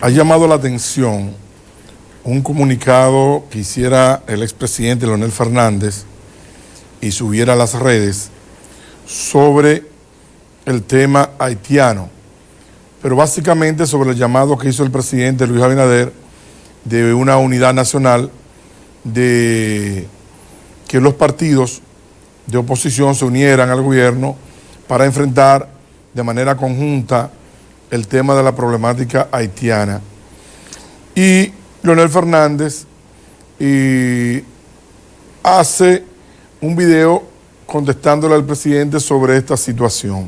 Ha llamado la atención un comunicado que hiciera el expresidente Leonel Fernández y subiera a las redes sobre el tema haitiano, pero básicamente sobre el llamado que hizo el presidente Luis Abinader de una unidad nacional, de que los partidos de oposición se unieran al gobierno para enfrentar de manera conjunta el tema de la problemática haitiana. Y Leonel Fernández hace un video contestándole al presidente sobre esta situación,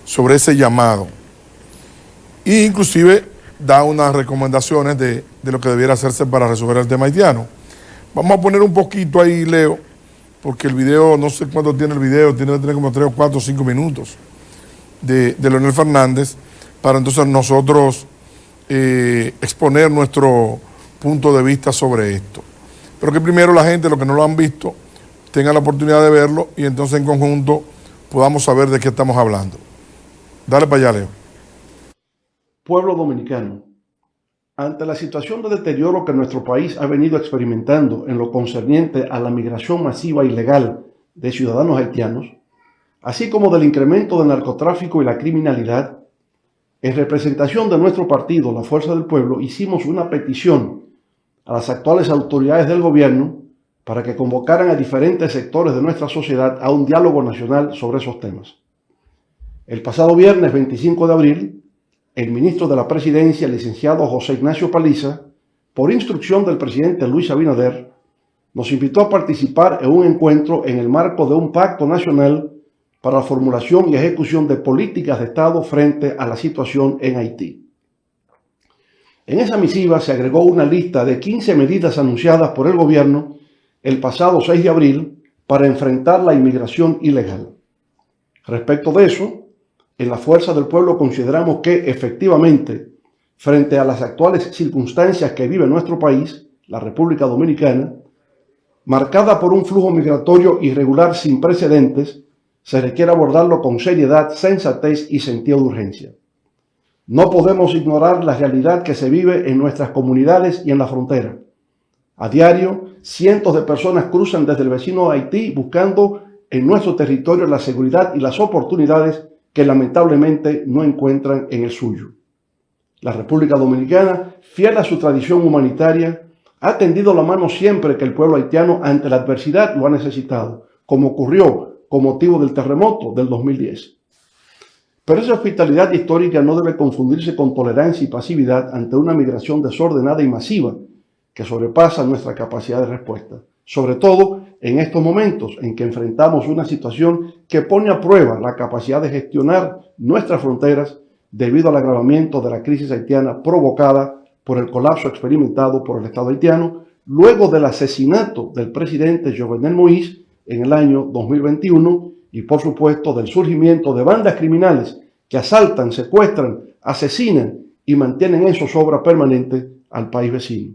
sobre ese llamado. E inclusive da unas recomendaciones de lo que debiera hacerse para resolver el tema haitiano. Vamos a poner un poquito ahí, Leo, porque el video, no sé cuánto tiene el video, tiene que tener como 3 o 4 o 5 minutos de Leonel Fernández, para entonces nosotros exponer nuestro punto de vista sobre esto. Pero que primero la gente, los que no lo han visto, tengan la oportunidad de verlo y entonces en conjunto podamos saber de qué estamos hablando. Dale para allá, Leo. Pueblo dominicano, ante la situación de deterioro que nuestro país ha venido experimentando en lo concerniente a la migración masiva ilegal de ciudadanos haitianos, así como del incremento del narcotráfico y la criminalidad, en representación de nuestro partido, la Fuerza del Pueblo, hicimos una petición a las actuales autoridades del gobierno para que convocaran a diferentes sectores de nuestra sociedad a un diálogo nacional sobre esos temas. El pasado viernes 25 de abril, el ministro de la Presidencia, el licenciado José Ignacio Paliza, por instrucción del presidente Luis Abinader, nos invitó a participar en un encuentro en el marco de un pacto nacional para la formulación y ejecución de políticas de Estado frente a la situación en Haití. En esa misiva se agregó una lista de 15 medidas anunciadas por el gobierno el pasado 6 de abril para enfrentar la inmigración ilegal. Respecto de eso, en la Fuerza del Pueblo consideramos que, efectivamente, frente a las actuales circunstancias que vive nuestro país, la República Dominicana, marcada por un flujo migratorio irregular sin precedentes, se requiere abordarlo con seriedad, sensatez y sentido de urgencia. No podemos ignorar la realidad que se vive en nuestras comunidades y en la frontera. A diario, cientos de personas cruzan desde el vecino Haití buscando en nuestro territorio la seguridad y las oportunidades que lamentablemente no encuentran en el suyo. La República Dominicana, fiel a su tradición humanitaria, ha tendido la mano siempre que el pueblo haitiano ante la adversidad lo ha necesitado, como ocurrió con motivo del terremoto del 2010. Pero esa hospitalidad histórica no debe confundirse con tolerancia y pasividad ante una migración desordenada y masiva que sobrepasa nuestra capacidad de respuesta, sobre todo en estos momentos en que enfrentamos una situación que pone a prueba la capacidad de gestionar nuestras fronteras debido al agravamiento de la crisis haitiana provocada por el colapso experimentado por el Estado haitiano luego del asesinato del presidente Jovenel Moïse en el año 2021 y, por supuesto, del surgimiento de bandas criminales que asaltan, secuestran, asesinan y mantienen en zozobra permanente al país vecino.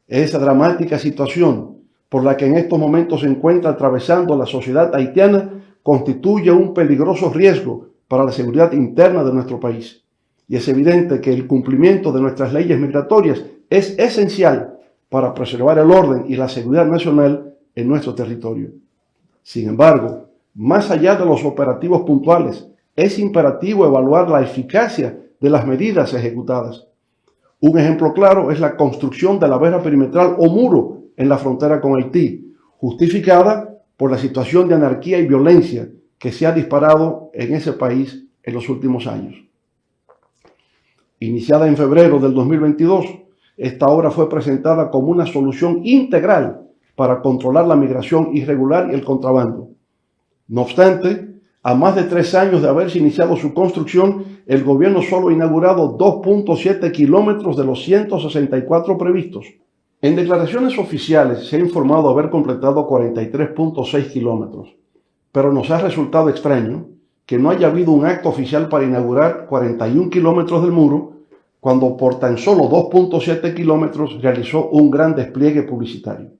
Esa dramática situación por la que en estos momentos se encuentra atravesando la sociedad haitiana constituye un peligroso riesgo para la seguridad interna de nuestro país. Y es evidente que el cumplimiento de nuestras leyes migratorias es esencial para preservar el orden y la seguridad nacional en nuestro territorio. Sin embargo, más allá de los operativos puntuales, es imperativo evaluar la eficacia de las medidas ejecutadas. Un ejemplo claro es la construcción de la verja perimetral o muro en la frontera con Haití, justificada por la situación de anarquía y violencia que se ha disparado en ese país en los últimos años. Iniciada en febrero del 2022, esta obra fue presentada como una solución integral para controlar la migración irregular y el contrabando. No obstante, a más de 3 años de haberse iniciado su construcción, el gobierno solo ha inaugurado 2.7 kilómetros de los 164 previstos. En declaraciones oficiales se ha informado haber completado 43.6 kilómetros, pero nos ha resultado extraño que no haya habido un acto oficial para inaugurar 41 kilómetros del muro, cuando por tan solo 2.7 kilómetros realizó un gran despliegue publicitario.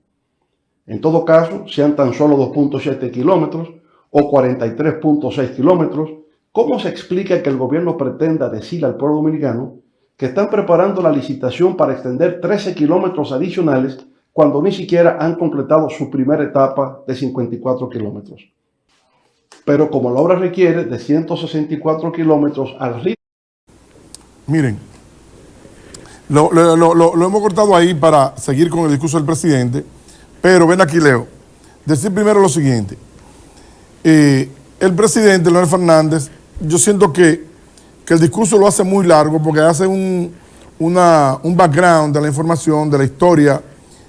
En todo caso, sean tan solo 2.7 kilómetros o 43.6 kilómetros, ¿cómo se explica que el gobierno pretenda decirle al pueblo dominicano que están preparando la licitación para extender 13 kilómetros adicionales cuando ni siquiera han completado su primera etapa de 54 kilómetros. Pero como la obra requiere de 164 kilómetros al ritmo... Miren, lo hemos cortado ahí para seguir con el discurso del presidente, pero ven aquí, Leo. Decir primero lo siguiente. El presidente, Leonel Fernández, yo siento que el discurso lo hace muy largo porque hace un background de la información, de la historia,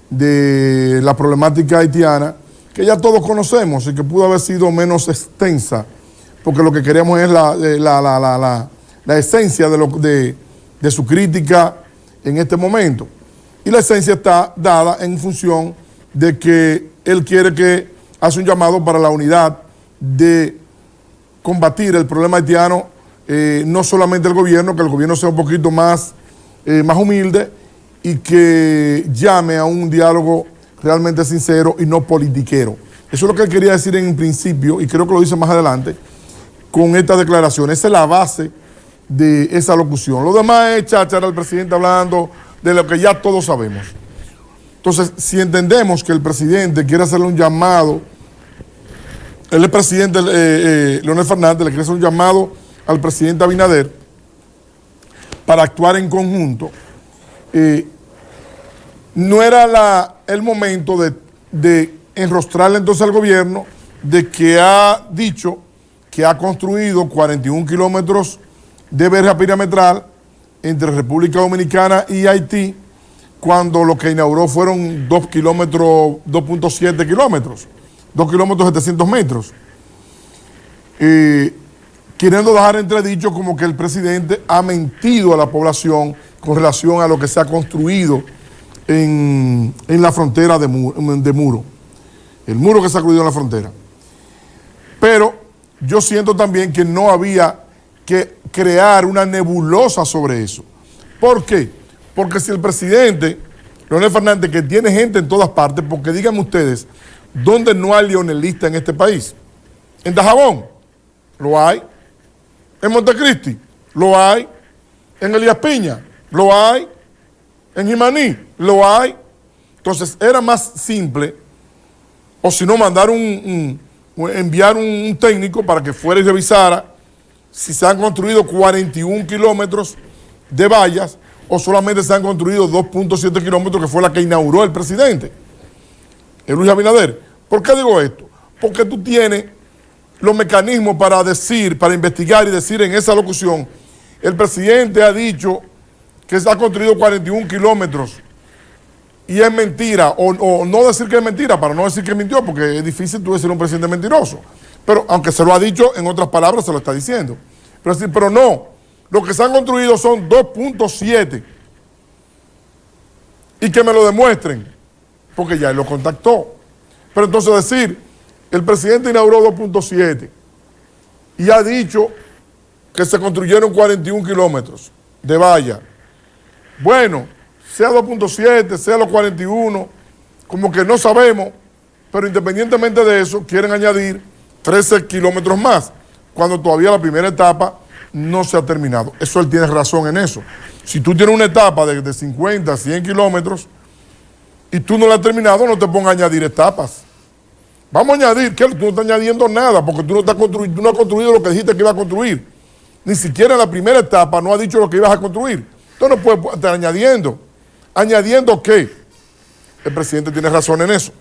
de la problemática haitiana, que ya todos conocemos y que pudo haber sido menos extensa, porque lo que queríamos es la esencia de su crítica en este momento. Y la esencia está dada en función de que él quiere que hace un llamado para la unidad de combatir el problema haitiano, no solamente el gobierno, que el gobierno sea un poquito más humilde y que llame a un diálogo realmente sincero y no politiquero. Eso es lo que él quería decir en principio, y creo que lo dice más adelante, con esta declaración. Esa es la base de esa locución. Lo demás es cháchara, el presidente hablando de lo que ya todos sabemos. Entonces, si entendemos que el presidente quiere hacerle un llamado, el presidente Leonel Fernández le quiere hacer un llamado al presidente Abinader para actuar en conjunto, no era el momento de enrostrarle entonces al gobierno de que ha dicho que ha construido 41 kilómetros de verja perimetral entre República Dominicana y Haití, cuando lo que inauguró fueron 2.7 kilómetros, 2 kilómetros 700 metros. Queriendo dejar entredicho como que el presidente ha mentido a la población con relación a lo que se ha construido en la frontera de Muro, el muro que se ha construido en la frontera. Pero yo siento también que no había que crear una nebulosa sobre eso. ¿Por qué? Porque si el presidente Leonel Fernández, que tiene gente en todas partes, porque díganme ustedes, ¿dónde no hay leonelistas en este país? En Dajabón, lo hay. En Montecristi, lo hay. En Elías Piña, lo hay. En Jimaní, lo hay. Entonces, era más simple, o si no, mandar enviar un técnico para que fuera y revisara si se han construido 41 kilómetros de vallas o solamente se han construido 2.7 kilómetros, que fue la que inauguró el presidente, Luis Abinader. ¿Por qué digo esto? Porque tú tienes los mecanismos para decir, para investigar y decir en esa locución, el presidente ha dicho que se ha construido 41 kilómetros y es mentira, o no decir que es mentira, para no decir que mintió, porque es difícil tú decir un presidente mentiroso. Pero aunque se lo ha dicho, en otras palabras se lo está diciendo. Pero no, lo que se han construido son 2.7 y que me lo demuestren, porque ya él lo contactó. Pero entonces decir, el presidente inauguró 2.7 y ha dicho que se construyeron 41 kilómetros de valla. Bueno, sea 2.7, sea los 41, como que no sabemos, pero independientemente de eso, quieren añadir 13 kilómetros más, cuando todavía la primera etapa no se ha terminado. Eso él tiene razón en eso. Si tú tienes una etapa de 50, 100 kilómetros y tú no la has terminado, no te pongas a añadir etapas. Vamos a añadir, que tú no estás añadiendo nada, porque tú no has construido lo que dijiste que ibas a construir. Ni siquiera en la primera etapa no has dicho lo que ibas a construir. Entonces no puedes estar añadiendo. ¿Añadiendo qué? El presidente tiene razón en eso.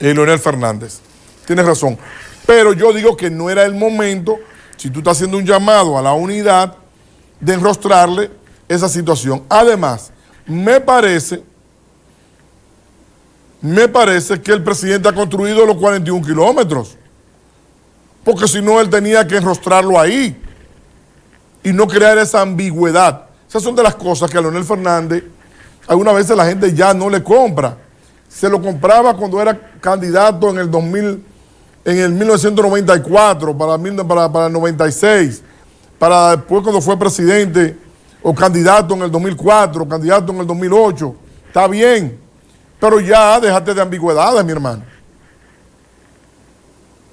Leonel Fernández tiene razón. Pero yo digo que no era el momento, si tú estás haciendo un llamado a la unidad, de enrostrarle esa situación. Además, me parece que el presidente ha construido los 41 kilómetros. Porque si no, él tenía que enrostrarlo ahí y no crear esa ambigüedad. Esas son de las cosas que a Leonel Fernández algunas veces la gente ya no le compra. Se lo compraba cuando era candidato en el 1994, para el 96, para después cuando fue presidente, o candidato en el 2004, candidato en el 2008. Está bien, pero ya déjate de ambigüedades, mi hermano.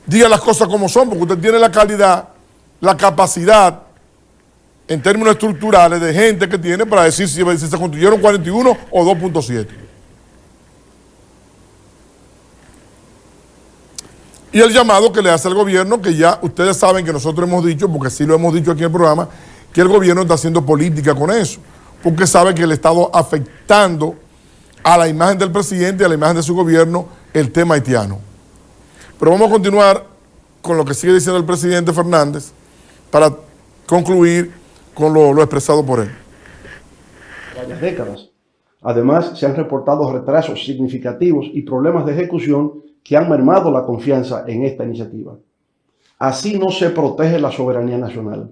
Diga las cosas como son, porque usted tiene la calidad, la capacidad en términos estructurales de gente que tiene para decir si se construyeron 41 o 2.7. Y el llamado que le hace el gobierno, que ya ustedes saben que nosotros hemos dicho, porque sí lo hemos dicho aquí en el programa, que el gobierno está haciendo política con eso, porque sabe que le está afectando a la imagen del presidente y a la imagen de su gobierno el tema haitiano. Pero vamos a continuar con lo que sigue diciendo el presidente Fernández para concluir con lo expresado por él. Varias décadas. Además, se han reportado retrasos significativos y problemas de ejecución que han mermado la confianza en esta iniciativa. Así no se protege la soberanía nacional.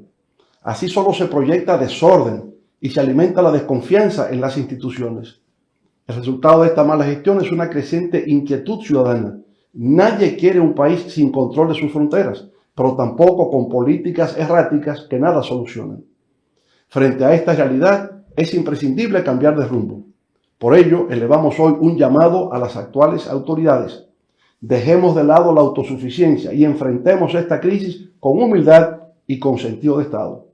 Así solo se proyecta desorden y se alimenta la desconfianza en las instituciones. El resultado de esta mala gestión es una creciente inquietud ciudadana. Nadie quiere un país sin control de sus fronteras, pero tampoco con políticas erráticas que nada solucionan. Frente a esta realidad, es imprescindible cambiar de rumbo. Por ello, elevamos hoy un llamado a las actuales autoridades. Dejemos de lado la autosuficiencia y enfrentemos esta crisis con humildad y con sentido de Estado.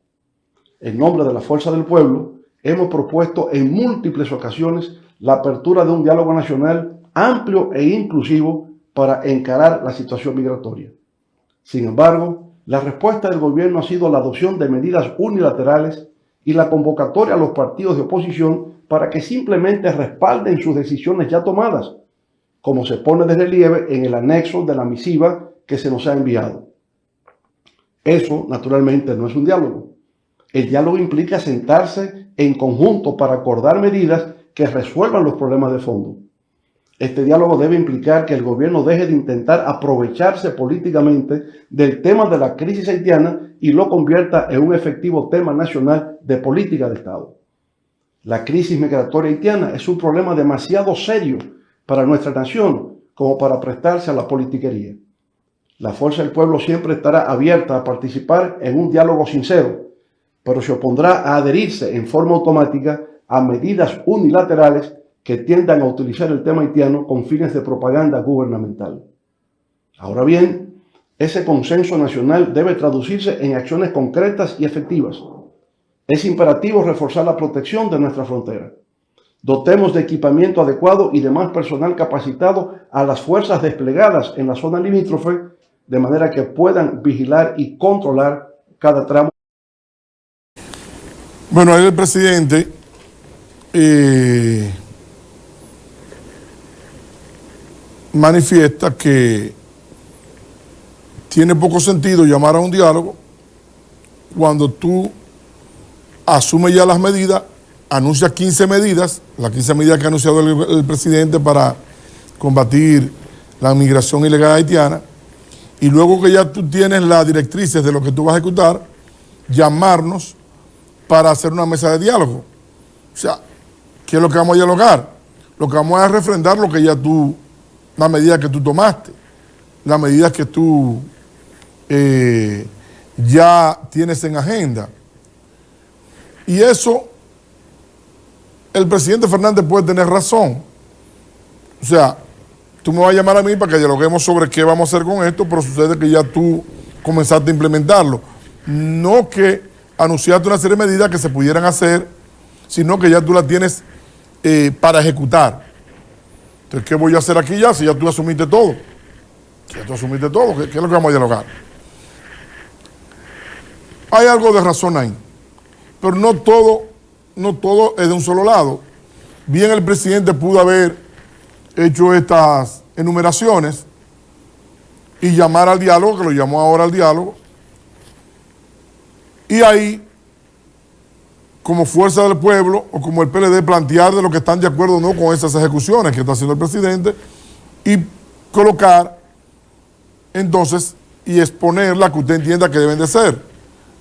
En nombre de la Fuerza del Pueblo, hemos propuesto en múltiples ocasiones la apertura de un diálogo nacional amplio e inclusivo para encarar la situación migratoria. Sin embargo, la respuesta del gobierno ha sido la adopción de medidas unilaterales y la convocatoria a los partidos de oposición para que simplemente respalden sus decisiones ya tomadas, como se pone de relieve en el anexo de la misiva que se nos ha enviado. Eso, naturalmente, no es un diálogo. El diálogo implica sentarse en conjunto para acordar medidas que resuelvan los problemas de fondo. Este diálogo debe implicar que el gobierno deje de intentar aprovecharse políticamente del tema de la crisis haitiana y lo convierta en un efectivo tema nacional de política de Estado. La crisis migratoria haitiana es un problema demasiado serio para nuestra nación como para prestarse a la politiquería. La Fuerza del Pueblo siempre estará abierta a participar en un diálogo sincero, pero se opondrá a adherirse en forma automática a medidas unilaterales que tiendan a utilizar el tema haitiano con fines de propaganda gubernamental. Ahora bien, ese consenso nacional debe traducirse en acciones concretas y efectivas. Es imperativo reforzar la protección de nuestra frontera. Dotemos de equipamiento adecuado y de más personal capacitado a las fuerzas desplegadas en la zona limítrofe, de manera que puedan vigilar y controlar cada tramo. Bueno, ahí el presidente manifiesta que tiene poco sentido llamar a un diálogo cuando tú asumes ya las medidas, anuncias 15 medidas, las 15 medidas que ha anunciado el presidente para combatir la migración ilegal haitiana, y luego que ya tú tienes las directrices de lo que tú vas a ejecutar, llamarnos para hacer una mesa de diálogo. O sea, ¿qué es lo que vamos a dialogar? Lo que vamos a refrendar lo que ya tú, las medidas que tú tomaste, las medidas que tú ya tienes en agenda. Y eso, el presidente Fernández puede tener razón. O sea, tú me vas a llamar a mí para que dialoguemos sobre qué vamos a hacer con esto, pero sucede que ya tú comenzaste a implementarlo. No que anunciaste una serie de medidas que se pudieran hacer, sino que ya tú las tienes para ejecutar. Entonces, ¿qué voy a hacer aquí ya si ya tú asumiste todo? Ya tú asumiste todo, ¿qué es lo que vamos a dialogar? Hay algo de razón ahí, pero no todo es de un solo lado. Bien, el presidente pudo haber hecho estas enumeraciones y llamar al diálogo, que lo llamó ahora al diálogo, y ahí, como Fuerza del Pueblo o como el PLD, plantear de lo que están de acuerdo o no con esas ejecuciones que está haciendo el presidente y colocar entonces y exponer las que usted entienda que deben de ser,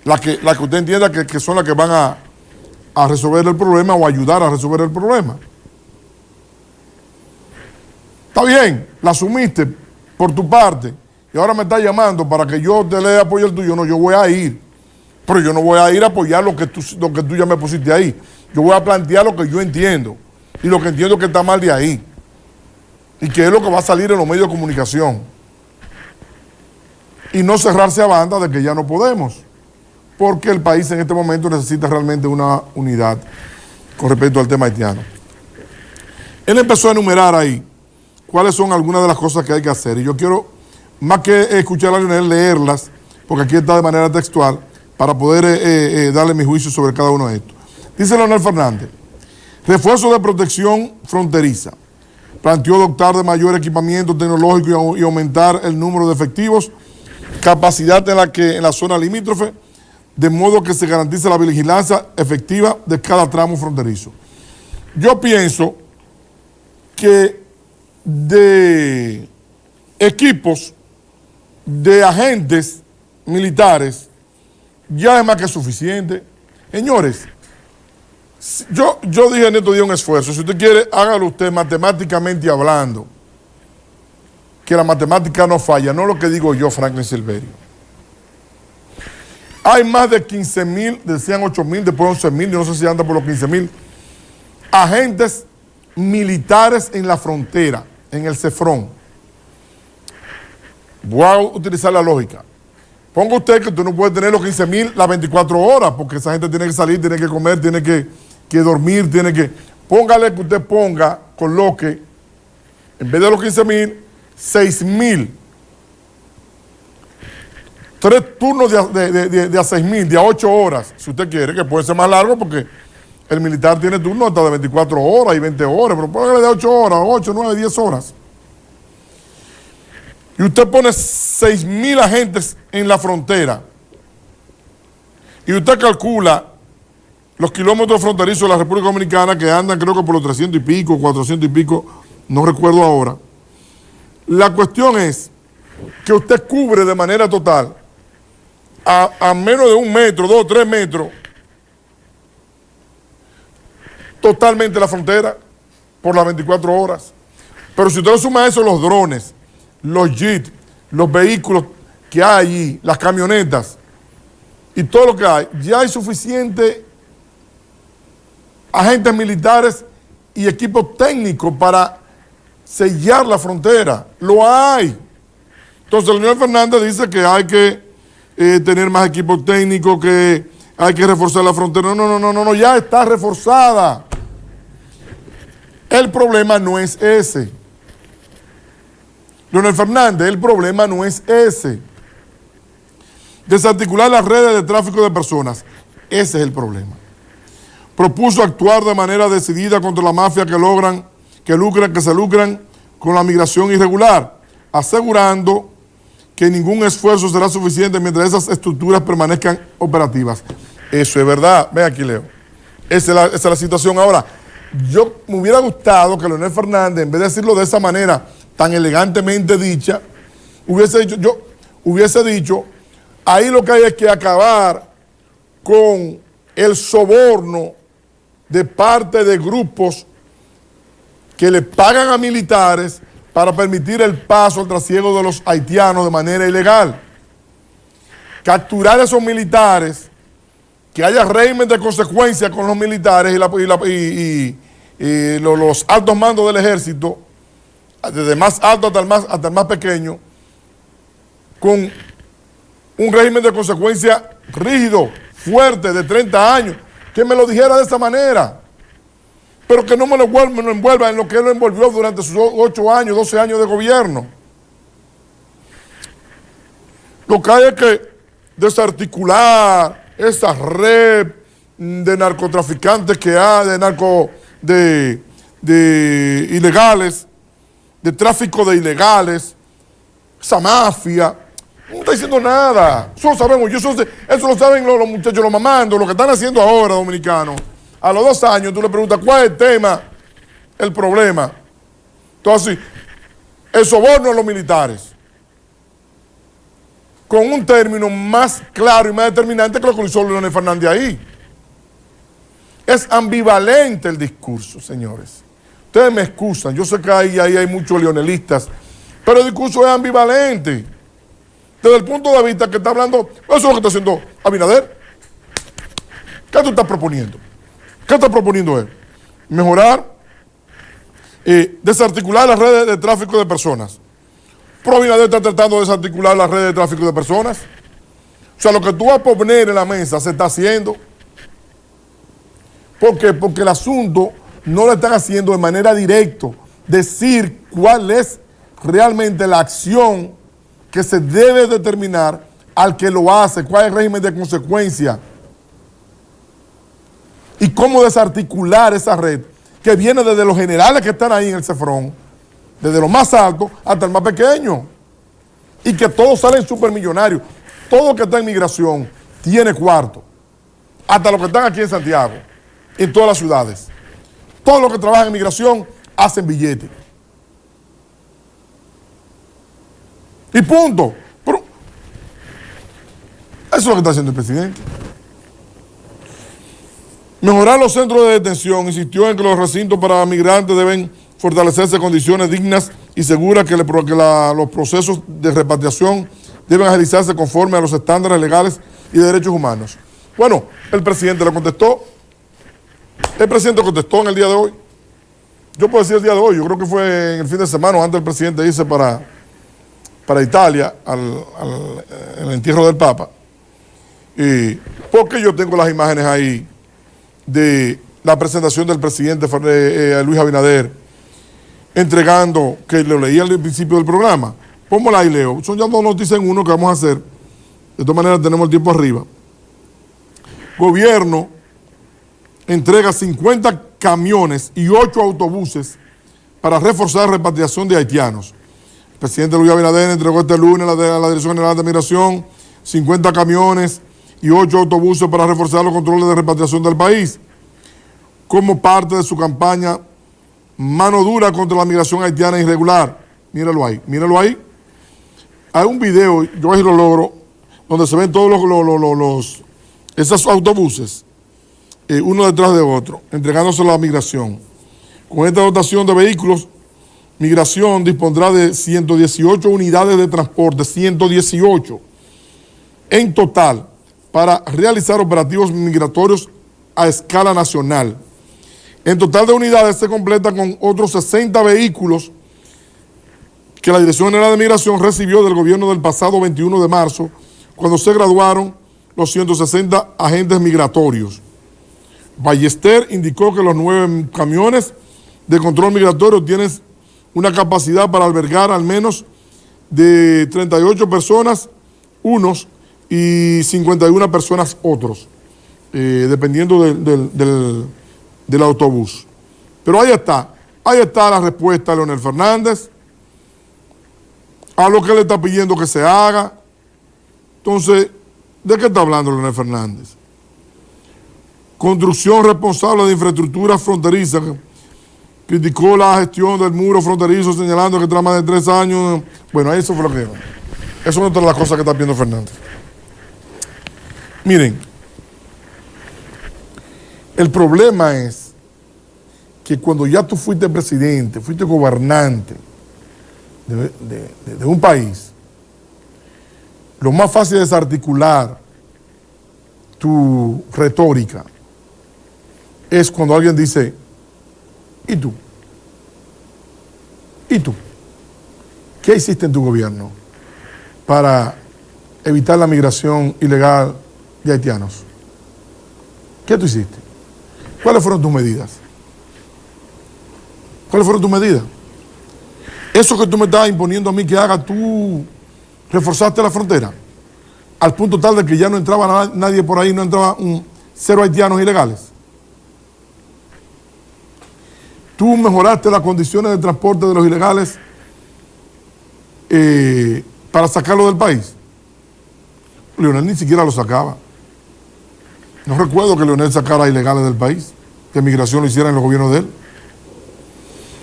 las que usted entienda que son las que van a resolver el problema o ayudar a resolver el problema. Está bien, la asumiste por tu parte y ahora me estás llamando para que yo te le apoye el tuyo. No, yo voy a ir, pero yo no voy a ir a apoyar lo que tú ya me pusiste ahí. Yo voy a plantear lo que yo entiendo y lo que entiendo que está mal de ahí y que es lo que va a salir en los medios de comunicación. Y no cerrarse a banda de que ya no podemos. porque el país en este momento necesita realmente una unidad con respecto al tema haitiano. Él empezó a enumerar ahí cuáles son algunas de las cosas que hay que hacer. Y yo quiero, más que escuchar a Leonel, leerlas, porque aquí está de manera textual, para poder darle mi juicio sobre cada uno de estos. Dice Leonel Fernández: refuerzo de protección fronteriza. Planteó dotar de mayor equipamiento tecnológico y aumentar el número de efectivos, capacidad en la zona limítrofe, de modo que se garantice la vigilancia efectiva de cada tramo fronterizo. Yo pienso que de equipos, de agentes militares, ya es más que suficiente. Señores, yo dije en estos días un esfuerzo. Si usted quiere, hágalo usted matemáticamente hablando, que la matemática no falla, no lo que digo yo, Franklin Silverio. Hay más de 15,000, decían 8,000, después 11,000, yo no sé si anda por los 15,000 agentes militares en la frontera, en el CEFRON. Voy a utilizar la lógica. Ponga usted que usted no puede tener los 15,000 las 24 horas, porque esa gente tiene que salir, tiene que comer, tiene que dormir, tiene que... Póngale que usted coloque, en vez de los 15,000, 6,000. 3 turnos de a 6,000, de a 8 horas, si usted quiere, que puede ser más largo, porque el militar tiene turnos hasta de 24 horas y 20 horas, pero póngale de 8 horas, 8, 9, 10 horas. Y usted pone 6,000 agentes en la frontera, y usted calcula los kilómetros fronterizos de la República Dominicana, que andan creo que por los 300 y pico, 400 y pico, no recuerdo ahora. La cuestión es que usted cubre de manera total a menos de 1 metro, 2 o 3 metros, totalmente la frontera por las 24 horas. Pero si usted le suma a eso los drones, los jeeps, los vehículos que hay allí, las camionetas y todo lo que hay, ya hay suficiente agentes militares y equipos técnicos para sellar la frontera. Lo hay. Entonces, el señor Fernández dice que hay que tener más equipos técnicos, que hay que reforzar la frontera. No, ya está reforzada. El problema no es ese. Leonel Fernández, el problema no es ese. Desarticular las redes de tráfico de personas. Ese es el problema. Propuso actuar de manera decidida contra la mafia que se lucran con la migración irregular, asegurando que ningún esfuerzo será suficiente mientras esas estructuras permanezcan operativas. Eso es verdad. Ven aquí, Leo. Esa es la situación. Ahora, yo me hubiera gustado que Leonel Fernández, en vez de decirlo de esa manera tan elegantemente dicha, hubiese dicho, ahí lo que hay es que acabar con el soborno de parte de grupos que le pagan a militares para permitir el paso al trasiego de los haitianos de manera ilegal. Capturar a esos militares, que haya régimen de consecuencia con los militares y los altos mandos del ejército, desde más alto hasta el más pequeño, con un régimen de consecuencia rígido, fuerte, de 30 años, que me lo dijera de esa manera, pero que no me lo envuelva en lo que él lo envolvió durante sus 8 años, 12 años de gobierno. Lo que hay es que desarticular esa red de narcotraficantes que hay, de ilegales, de tráfico de ilegales, esa mafia. No está diciendo nada. Eso lo sabemos. Eso lo saben los muchachos, los mamandos, lo que están haciendo ahora, dominicanos. A los 2 años tú le preguntas cuál es el tema, el problema. Entonces, el soborno a los militares, con un término más claro y más determinante que lo que hizo Leonel Fernández ahí. Es ambivalente el discurso, señores. Ustedes me excusan, yo sé que ahí hay muchos leonelistas, pero el discurso es ambivalente. Desde el punto de vista que está hablando, eso es lo que está haciendo Abinader. ¿Qué tú estás proponiendo? ¿Qué está proponiendo él? Mejorar, desarticular las redes de tráfico de personas. Pero Abinader está tratando de desarticular las redes de tráfico de personas. O sea, lo que tú vas a poner en la mesa se está haciendo. ¿Por qué? Porque el asunto no lo están haciendo de manera directa. Decir cuál es realmente la acción que se debe determinar al que lo hace, cuál es el régimen de consecuencia y cómo desarticular esa red que viene desde los generales que están ahí en el cefrón, desde lo más alto hasta el más pequeño, y que todos salen supermillonarios. Todo lo que está en migración tiene cuarto, hasta los que están aquí en Santiago, en todas las ciudades. Todos los que trabajan en migración hacen billetes. Y punto. Pero eso es lo que está haciendo el presidente. Mejorar los centros de detención. Insistió en que los recintos para migrantes deben fortalecerse en condiciones dignas y seguras, que los procesos de repatriación deben agilizarse conforme a los estándares legales y de derechos humanos. Bueno, el presidente le contestó. El presidente contestó en el día de hoy. Yo puedo decir el día de hoy, yo creo que fue en el fin de semana, antes del presidente irse para Italia, al entierro del Papa. Porque yo tengo las imágenes ahí de la presentación del presidente Luis Abinader, entregando, que lo leí al principio del programa. Pónmela ahí, Leo. Son ya dos noticias en uno que vamos a hacer. De todas maneras, tenemos el tiempo arriba. Gobierno entrega 50 camiones y 8 autobuses para reforzar la repatriación de haitianos. El presidente Luis Abinader entregó este lunes a la Dirección General de Migración 50 camiones y 8 autobuses para reforzar los controles de repatriación del país, como parte de su campaña Mano Dura contra la migración haitiana irregular. Míralo ahí, míralo ahí. Hay un video, yo ahí lo logro, donde se ven todos esos autobuses, uno detrás de otro, entregándose a la migración. Con esta dotación de vehículos, Migración dispondrá de 118 unidades de transporte, 118 en total, para realizar operativos migratorios a escala nacional. En total de unidades se completa con otros 60 vehículos que la Dirección General de Migración recibió del gobierno del pasado 21 de marzo, cuando se graduaron los 160 agentes migratorios. Ballester indicó que los 9 camiones de control migratorio tienen una capacidad para albergar al menos de 38 personas unos y 51 personas otros, dependiendo del autobús. Pero ahí está la respuesta de Leonel Fernández a lo que le está pidiendo que se haga. Entonces, ¿de qué está hablando Leonel Fernández? Construcción responsable de infraestructura fronteriza. Criticó la gestión del muro fronterizo, señalando que tras más de 3 años. Bueno, eso fue lo que dijo. Eso es otra de las cosas que está pidiendo Fernández. Miren, el problema es que cuando ya tú fuiste presidente, fuiste gobernante de un país, lo más fácil es articular tu retórica es cuando alguien dice: ¿y tú? ¿Y tú? ¿Qué hiciste en tu gobierno para evitar la migración ilegal de haitianos? ¿Qué tú hiciste? ¿Cuáles fueron tus medidas? ¿Cuáles fueron tus medidas? Eso que tú me estás imponiendo a mí que haga, tú reforzaste la frontera al punto tal de que ya no entraba nadie por ahí, no entraba 0 haitianos ilegales. Tú mejoraste las condiciones de transporte de los ilegales para sacarlo del país. Leonel ni siquiera lo sacaba. No recuerdo que Leonel sacara ilegales del país, que migración lo hiciera en los gobiernos de él.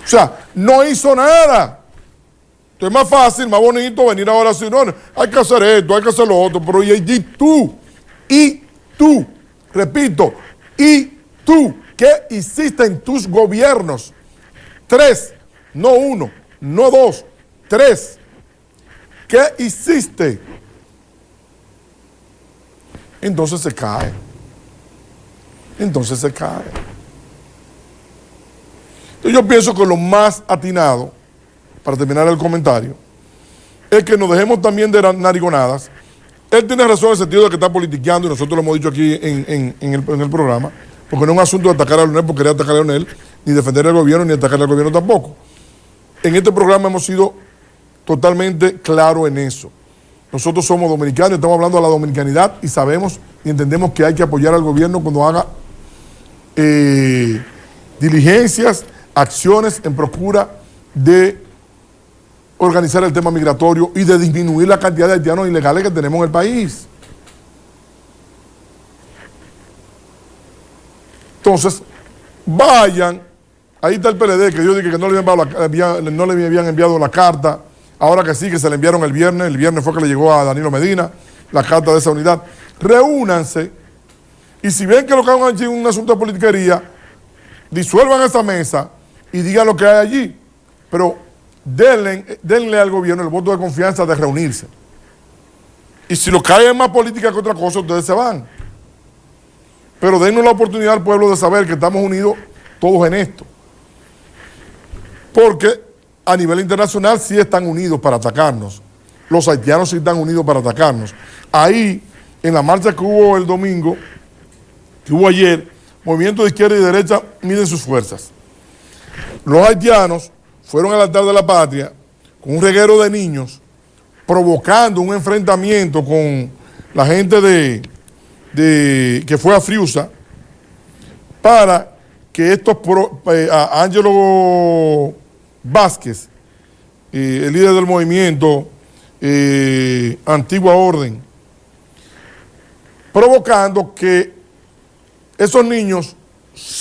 O sea, no hizo nada. Es más fácil, más bonito venir ahora así, no, hay que hacer esto, hay que hacer lo otro, pero y tú, repito, y tú, ¿qué hiciste en tus gobiernos? 3, no 1, no 2, 3. ¿Qué hiciste? Entonces se cae. Entonces yo pienso que lo más atinado, para terminar el comentario, es que nos dejemos también de narigonadas, Él tiene razón en el sentido de que está politiqueando, y nosotros lo hemos dicho aquí en el programa, porque no es un asunto de atacar a Leonel por querer atacar a Leonel, ni defender al gobierno, ni atacar al gobierno tampoco. En este programa hemos sido totalmente claros en eso. Nosotros somos dominicanos, estamos hablando de la dominicanidad y sabemos y entendemos que hay que apoyar al gobierno cuando haga diligencias, acciones en procura de organizar el tema migratorio y de disminuir la cantidad de haitianos ilegales que tenemos en el país. Entonces, vayan, ahí está el PLD, que yo dije que no le habían enviado la carta, ahora que sí, que se le enviaron el viernes fue que le llegó a Danilo Medina la carta de esa unidad. Reúnanse y si ven que lo que hagan allí es un asunto de politiquería, disuelvan esa mesa y digan lo que hay allí, pero denle al gobierno el voto de confianza de reunirse. Y si lo que hay es más política que otra cosa, ustedes se van. Pero dennos la oportunidad al pueblo de saber que estamos unidos todos en esto. Porque a nivel internacional sí están unidos para atacarnos. Los haitianos sí están unidos para atacarnos. Ahí, en la marcha que hubo el domingo, que hubo ayer, movimiento de izquierda y derecha miden sus fuerzas. Los haitianos fueron al altar de la patria con un reguero de niños, provocando un enfrentamiento con la gente que fue a Friusa, para que a Ángelo Vázquez, el líder del movimiento Antigua Orden, provocando que esos niños,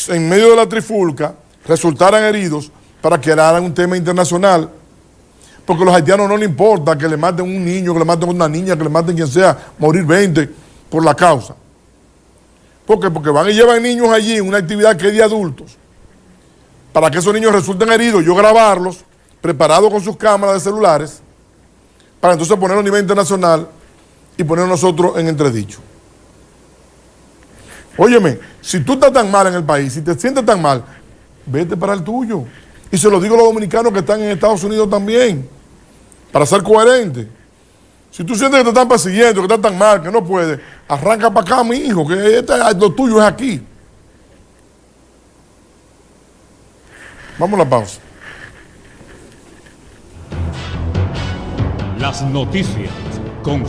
en medio de la trifulca, resultaran heridos para que hagan un tema internacional. Porque a los haitianos no les importa que le maten un niño, que le maten una niña, que le maten quien sea, morir 20 por la causa. ¿Por qué? Porque van y llevan niños allí en una actividad que es de adultos, para que esos niños resulten heridos, yo grabarlos, preparados con sus cámaras de celulares, para entonces ponerlo a nivel internacional y poner nosotros en entredicho. Óyeme, si tú estás tan mal en el país, si te sientes tan mal, vete para el tuyo. Y se lo digo a los dominicanos que están en Estados Unidos también, para ser coherentes. Si tú sientes que te están persiguiendo, que estás tan mal, que no puedes, arranca para acá, mi hijo, que lo tuyo es aquí. Vamos a la pausa. Las noticias.